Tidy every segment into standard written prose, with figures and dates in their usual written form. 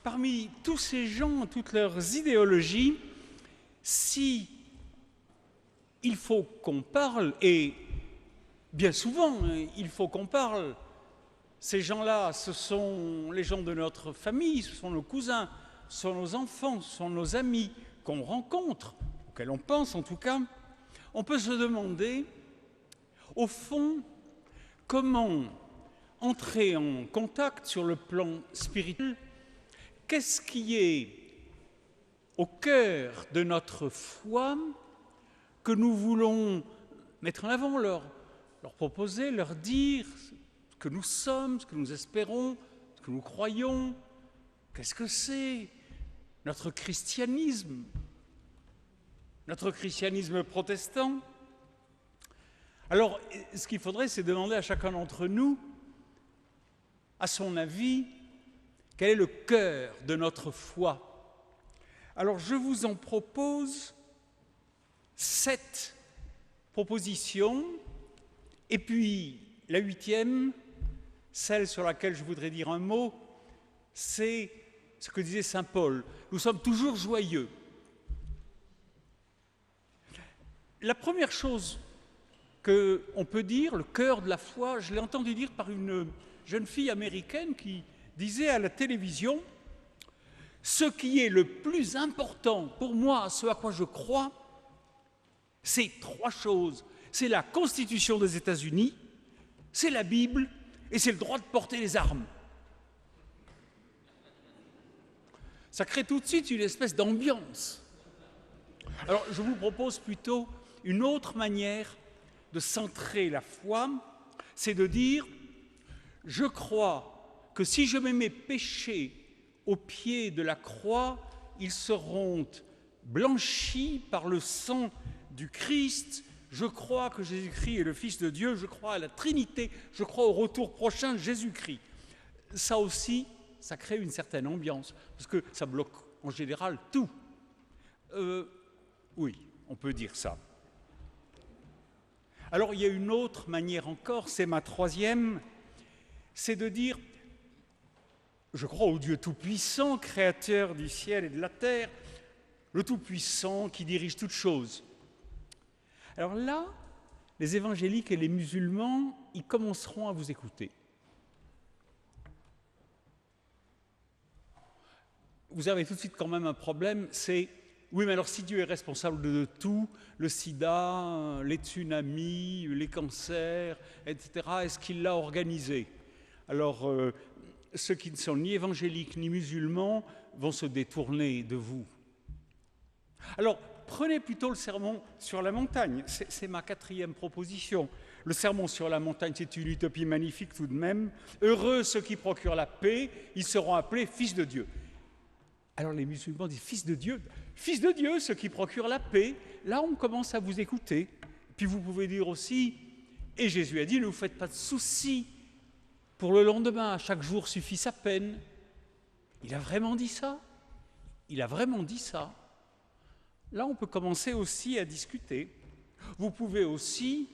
parmi tous ces gens, toutes leurs idéologies, si il faut qu'on parle, et bien souvent il faut qu'on parle, ces gens-là, ce sont les gens de notre famille, ce sont nos cousins, ce sont nos enfants, ce sont nos amis qu'on rencontre, auxquels on pense en tout cas, on peut se demander, au fond, comment entrer en contact sur le plan spirituel. Qu'est-ce qui est au cœur de notre foi que nous voulons mettre en avant, leur proposer, leur dire ce que nous sommes, ce que nous espérons, ce que nous croyons? Qu'est-ce que c'est notre christianisme protestant? Alors, ce qu'il faudrait, c'est demander à chacun d'entre nous, à son avis, quel est le cœur de notre foi. Alors, je vous en propose 7 propositions, et puis la 8e, celle sur laquelle je voudrais dire un mot, c'est ce que disait saint Paul. Nous sommes toujours joyeux. La première chose qu'on peut dire, le cœur de la foi, je l'ai entendu dire par une jeune fille américaine qui disait à la télévision: ce qui est le plus important pour moi, ce à quoi je crois, c'est 3 choses. C'est la Constitution des États-Unis, c'est la Bible et c'est le droit de porter les armes. Ça crée tout de suite une espèce d'ambiance. Alors, je vous propose plutôt une autre manière de centrer la foi, c'est de dire: je crois que si je mets mes péchés au pied de la croix, ils seront blanchis par le sang du Christ. Je crois que Jésus-Christ est le Fils de Dieu, je crois à la Trinité, je crois au retour prochain de Jésus-Christ. Ça aussi, ça crée une certaine ambiance, parce que ça bloque en général tout. Oui, on peut dire ça. Alors, il y a une autre manière encore, c'est ma 3e, c'est de dire: je crois au Dieu Tout-Puissant, créateur du ciel et de la terre, le Tout-Puissant qui dirige toutes choses. Alors là, les évangéliques et les musulmans, ils commenceront à vous écouter. Vous avez tout de suite quand même un problème, c'est: oui, mais alors si Dieu est responsable de tout, le sida, les tsunamis, les cancers, etc., est-ce qu'il l'a organisé? Alors, ceux qui ne sont ni évangéliques ni musulmans vont se détourner de vous. Alors, prenez plutôt le sermon sur la montagne, c'est ma 4e proposition. Le sermon sur la montagne, c'est une utopie magnifique tout de même. Heureux ceux qui procurent la paix, ils seront appelés fils de Dieu. Alors les musulmans disent: fils de Dieu, ceux qui procurent la paix. Là, on commence à vous écouter. Puis vous pouvez dire aussi: et Jésus a dit, ne vous faites pas de soucis pour le lendemain, chaque jour suffit sa peine. Il a vraiment dit ça? Il a vraiment dit ça? Là, on peut commencer aussi à discuter. Vous pouvez aussi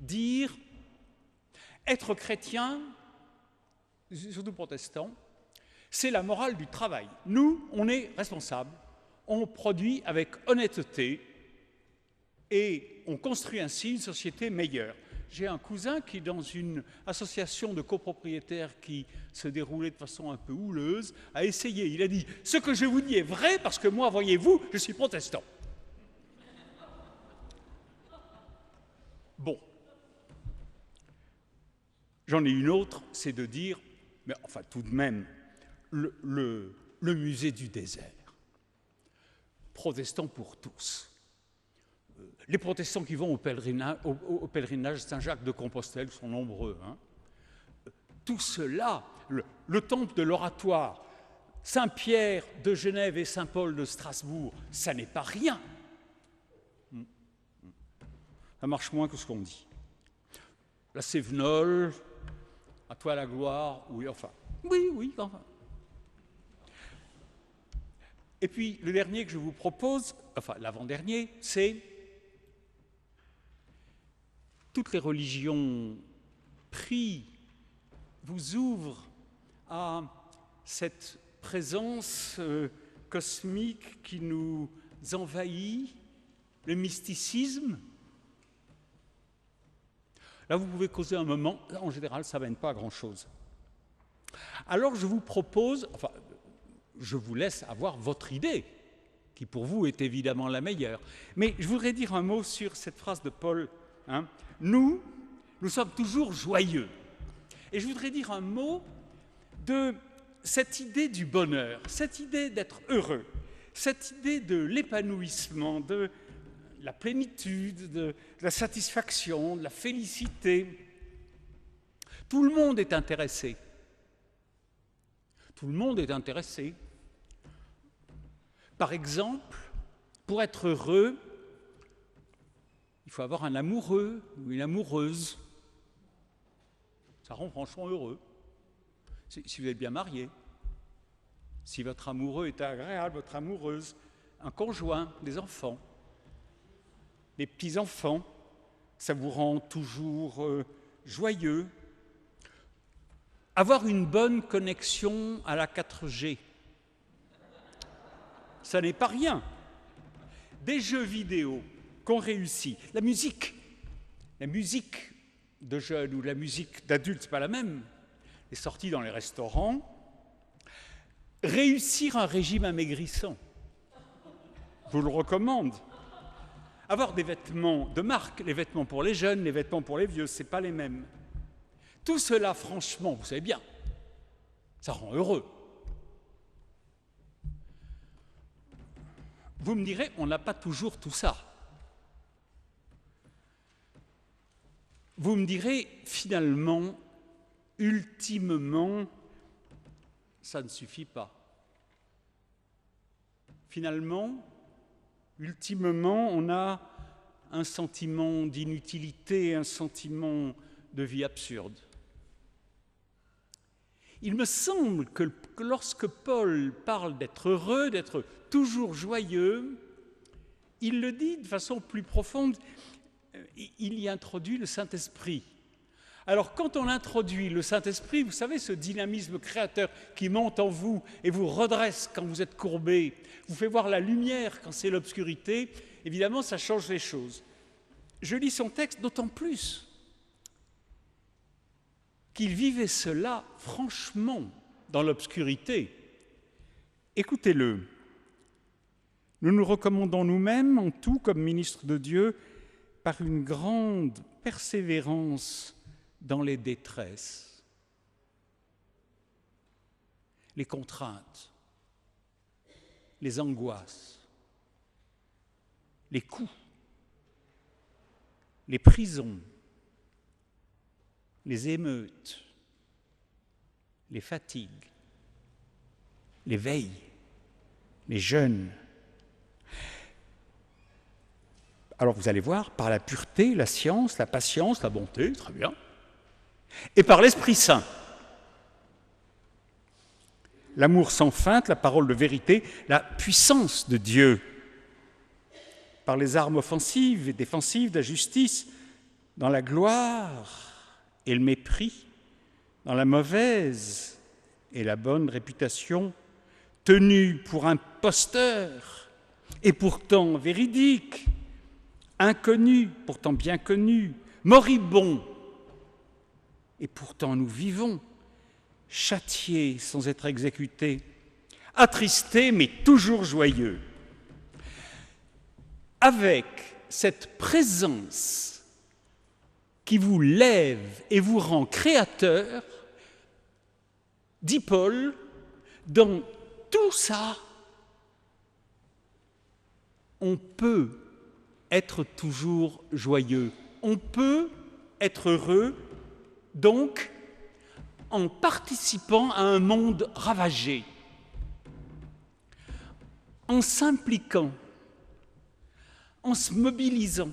dire: être chrétien, surtout protestant, c'est la morale du travail. Nous, on est responsables, on produit avec honnêteté et on construit ainsi une société meilleure. J'ai un cousin qui, dans une association de copropriétaires qui se déroulait de façon un peu houleuse, a essayé. Il a dit: ce que je vous dis est vrai parce que moi, voyez-vous, je suis protestant. Bon. J'en ai une autre, c'est de dire: mais enfin, tout de même, le musée du désert, protestant pour tous. Les protestants qui vont au pèlerinage Saint-Jacques de Compostelle sont nombreux. Tout cela, le temple de l'oratoire, Saint-Pierre de Genève et Saint-Paul de Strasbourg, ça n'est pas rien. Ça marche moins que ce qu'on dit. La Cévenole, à toi la gloire, oui, enfin. Et puis, le dernier que je vous propose, enfin l'avant-dernier, c'est: toutes les religions prient, vous ouvrent à cette présence cosmique qui nous envahit, le mysticisme. Là, vous pouvez causer un moment, en général, ça ne mène pas à grand-chose. Alors, je vous propose, enfin, je vous laisse avoir votre idée, qui pour vous est évidemment la meilleure. Mais je voudrais dire un mot sur cette phrase de Paul. Nous sommes toujours joyeux. Et je voudrais dire un mot de cette idée du bonheur, cette idée d'être heureux, cette idée de l'épanouissement, de la plénitude, de la satisfaction, de la félicité. Tout le monde est intéressé. Tout le monde est intéressé. Par exemple, pour être heureux, il faut avoir un amoureux ou une amoureuse. Ça rend franchement heureux. Si vous êtes bien marié, si votre amoureux est agréable, votre amoureuse, un conjoint, des enfants, des petits-enfants, ça vous rend toujours joyeux. Avoir une bonne connexion à la 4G, ça n'est pas rien. Des jeux vidéo qu'on réussit, la musique de jeunes ou la musique d'adultes, c'est pas la même. Les sorties dans les restaurants, réussir un régime amaigrissant, je vous le recommande. Avoir des vêtements de marque, les vêtements pour les jeunes, les vêtements pour les vieux, c'est pas les mêmes. Tout cela, franchement, vous savez bien, ça rend heureux. Vous me direz, on n'a pas toujours tout ça. Vous me direz, finalement, ultimement, ça ne suffit pas. Finalement, ultimement, on a un sentiment d'inutilité, un sentiment de vie absurde. Il me semble que lorsque Paul parle d'être heureux, d'être toujours joyeux, il le dit de façon plus profonde, il y introduit le Saint-Esprit. Alors quand on introduit le Saint-Esprit, vous savez, ce dynamisme créateur qui monte en vous et vous redresse quand vous êtes courbé, vous fait voir la lumière quand c'est l'obscurité, évidemment ça change les choses. Je lis son texte d'autant plus qu'il vivait cela franchement dans l'obscurité. Écoutez-le. Nous nous recommandons nous-mêmes en tout comme ministres de Dieu par une grande persévérance dans les détresses, les contraintes, les angoisses, les coups, les prisons, les émeutes, les fatigues, les veilles, les jeûnes. Alors vous allez voir, par la pureté, la science, la patience, la bonté, très bien, et par l'Esprit Saint. L'amour sans feinte, la parole de vérité, la puissance de Dieu, par les armes offensives et défensives de la justice, dans la gloire et le mépris, dans la mauvaise et la bonne réputation, tenu pour imposteur et pourtant véridique, inconnu, pourtant bien connu, moribond, et pourtant nous vivons, châtiés sans être exécutés, attristés mais toujours joyeux. Avec cette présence qui vous lève et vous rend créateur, dit Paul, dans tout ça, on peut être toujours joyeux. On peut être heureux, donc, en participant à un monde ravagé, en s'impliquant, en se mobilisant,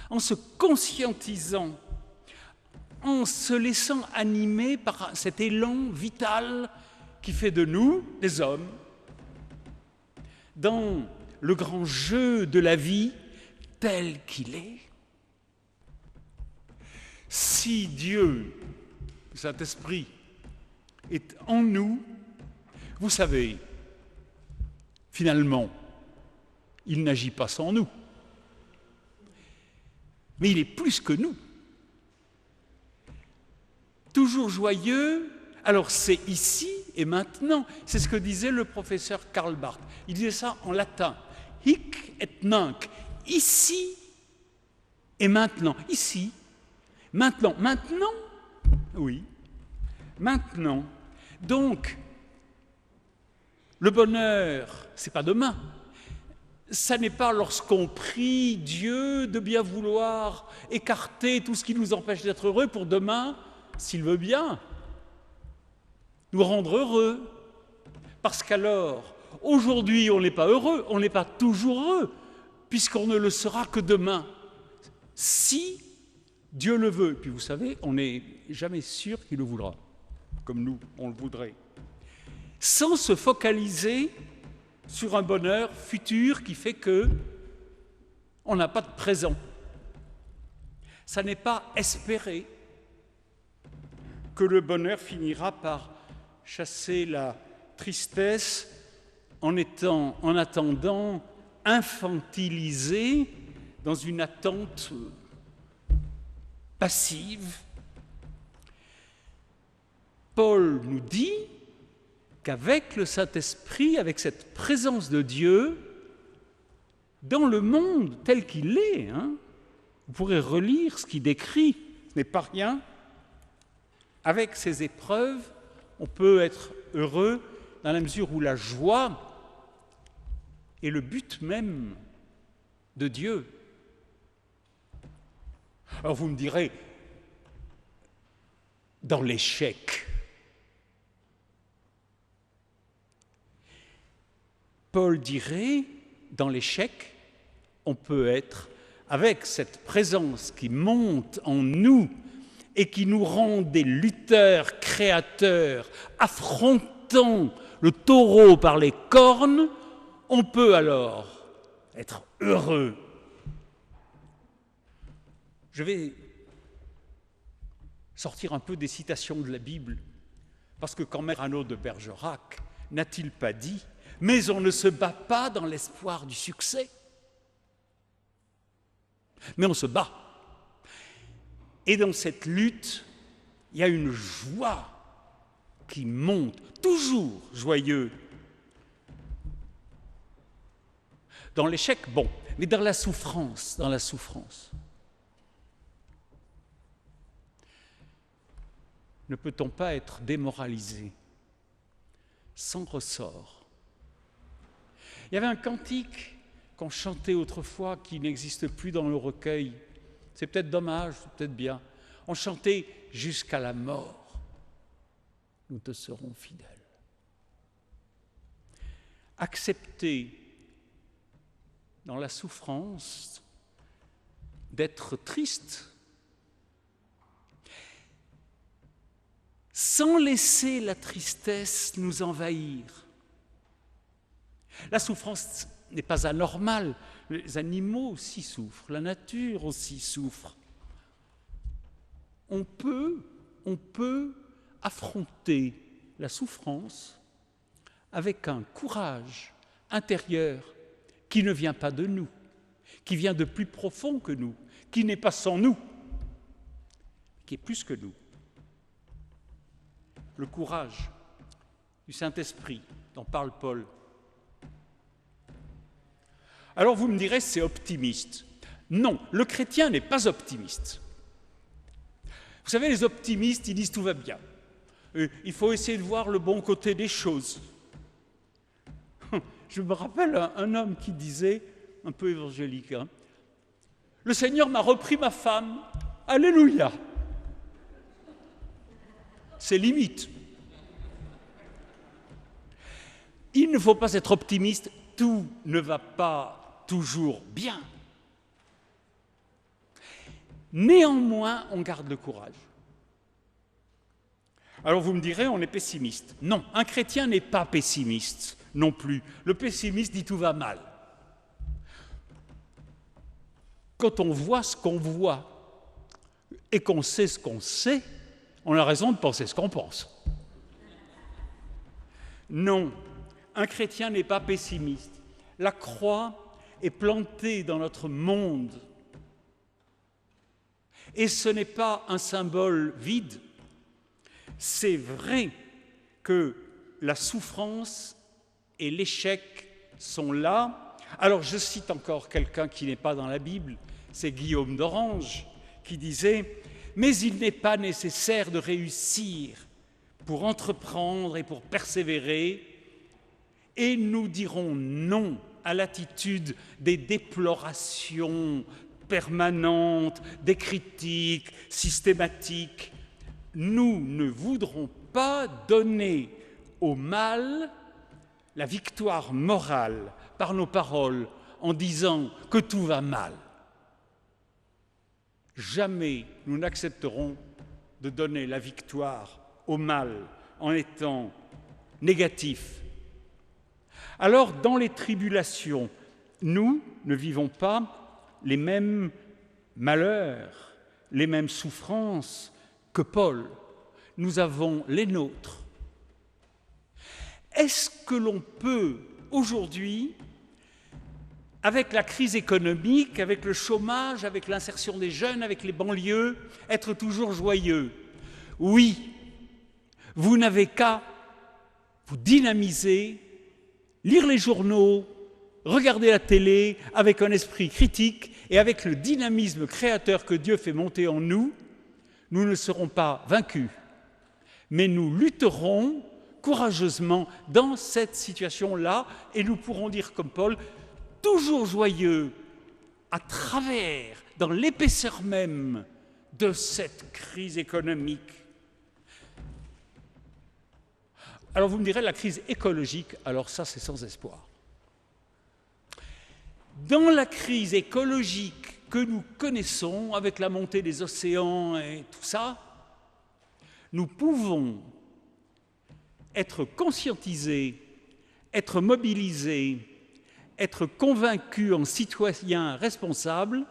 en se conscientisant, en se laissant animer par cet élan vital qui fait de nous des hommes, dans le grand jeu de la vie tel qu'il est. Si Dieu, le Saint-Esprit, est en nous, vous savez, finalement, il n'agit pas sans nous. Mais il est plus que nous. Toujours joyeux, alors c'est ici et maintenant. C'est ce que disait le professeur Karl Barth. Il disait ça en latin. Hic et nunc. Ici et maintenant. Ici, maintenant. Maintenant, oui, maintenant. Donc, le bonheur, c'est pas demain. Ça n'est pas lorsqu'on prie Dieu de bien vouloir écarter tout ce qui nous empêche d'être heureux pour demain, s'il veut bien, nous rendre heureux. Parce qu'alors, aujourd'hui, on n'est pas heureux, on n'est pas toujours heureux, puisqu'on ne le sera que demain, si Dieu le veut. Puis vous savez, on n'est jamais sûr qu'il le voudra, comme nous, on le voudrait. Sans se focaliser sur un bonheur futur qui fait que on n'a pas de présent. Ça n'est pas espérer que le bonheur finira par chasser la tristesse en attendant infantilisé dans une attente passive. Paul nous dit qu'avec le Saint-Esprit, avec cette présence de Dieu, dans le monde tel qu'il est, vous pourrez relire ce qu'il décrit, ce n'est pas rien, avec ces épreuves, on peut être heureux dans la mesure où la joie est le but même de Dieu. Alors vous me direz, dans l'échec, Paul dirait, dans l'échec, on peut être, avec cette présence qui monte en nous et qui nous rend des lutteurs créateurs, affrontant le taureau par les cornes, on peut alors être heureux. Je vais sortir un peu des citations de la Bible, parce que quand Mérano de Bergerac n'a-t-il pas dit « Mais on ne se bat pas dans l'espoir du succès, mais on se bat. » Et dans cette lutte, il y a une joie qui monte, toujours joyeux. Dans l'échec, bon, mais dans la souffrance. Ne peut-on pas être démoralisé, sans ressort? Il y avait un cantique qu'on chantait autrefois qui n'existe plus dans le recueil. C'est peut-être dommage, c'est peut-être bien. On chantait « Jusqu'à la mort, nous te serons fidèles ». Accepter dans la souffrance d'être triste, sans laisser la tristesse nous envahir. La souffrance n'est pas anormale. Les animaux aussi souffrent, la nature aussi souffre. On peut affronter la souffrance avec un courage intérieur qui ne vient pas de nous, qui vient de plus profond que nous, qui n'est pas sans nous, qui est plus que nous. Le courage du Saint-Esprit dont parle Paul. Alors vous me direz, c'est optimiste. Non, le chrétien n'est pas optimiste. Vous savez, les optimistes, ils disent tout va bien. Il faut essayer de voir le bon côté des choses. Je me rappelle un homme qui disait, un peu évangélique, le Seigneur m'a repris ma femme, alléluia. C'est limite. Il ne faut pas être optimiste, tout ne va pas toujours bien. Néanmoins, on garde le courage. Alors vous me direz, on est pessimiste. Non, un chrétien n'est pas pessimiste non plus. Le pessimiste dit tout va mal. Quand on voit ce qu'on voit et qu'on sait ce qu'on sait, on a raison de penser ce qu'on pense. Non, un chrétien n'est pas pessimiste. La croix est plantée dans notre monde. Et ce n'est pas un symbole vide. C'est vrai que la souffrance et l'échec sont là. Alors je cite encore quelqu'un qui n'est pas dans la Bible, c'est Guillaume d'Orange, qui disait « Mais il n'est pas nécessaire de réussir pour entreprendre et pour persévérer, et nous dirons non à l'attitude des déplorations permanentes, des critiques systématiques. Nous ne voudrons pas donner au mal la victoire morale par nos paroles en disant que tout va mal. Jamais nous n'accepterons de donner la victoire au mal en étant négatifs. Alors, dans les tribulations, nous ne vivons pas les mêmes malheurs, les mêmes souffrances que Paul. Nous avons les nôtres. Est-ce que l'on peut, aujourd'hui, avec la crise économique, avec le chômage, avec l'insertion des jeunes, avec les banlieues, être toujours joyeux? Oui, vous n'avez qu'à vous dynamiser, lire les journaux, regarder la télé avec un esprit critique et avec le dynamisme créateur que Dieu fait monter en nous. Nous ne serons pas vaincus, mais nous lutterons courageusement dans cette situation-là et nous pourrons dire comme Paul, toujours joyeux à travers, dans l'épaisseur même de cette crise économique. Alors vous me direz, la crise écologique, alors ça c'est sans espoir. Dans la crise écologique que nous connaissons, avec la montée des océans et tout ça, nous pouvons être conscientisés, être mobilisés, être convaincus en citoyens responsables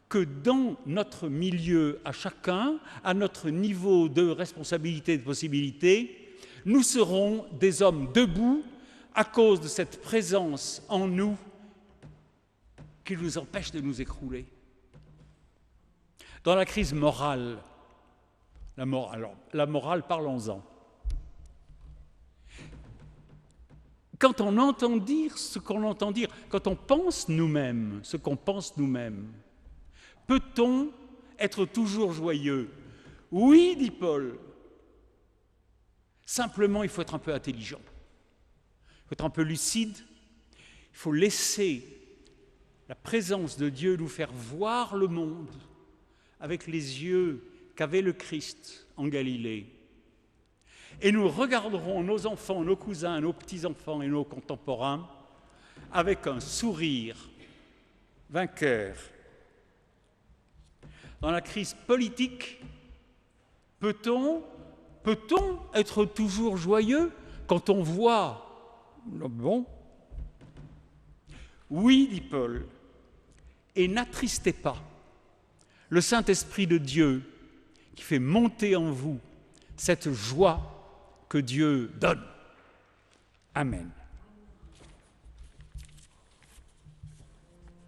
que dans notre milieu à chacun, à notre niveau de responsabilité et de possibilité, nous serons des hommes debout à cause de cette présence en nous qui nous empêche de nous écrouler. Dans la crise morale, la morale, parlons-en. Quand on entend dire ce qu'on entend dire, quand on pense nous-mêmes, ce qu'on pense nous-mêmes, peut-on être toujours joyeux? Oui, dit Paul. Simplement, il faut être un peu intelligent. Il faut être un peu lucide. Il faut laisser la présence de Dieu nous faire voir le monde avec les yeux qu'avait le Christ en Galilée. Et nous regarderons nos enfants, nos cousins, nos petits-enfants et nos contemporains avec un sourire vainqueur. Dans la crise politique, peut-on être toujours joyeux quand on voit... Bon. Oui, dit Paul, et n'attristez pas le Saint-Esprit de Dieu qui fait monter en vous cette joie que Dieu donne. Amen.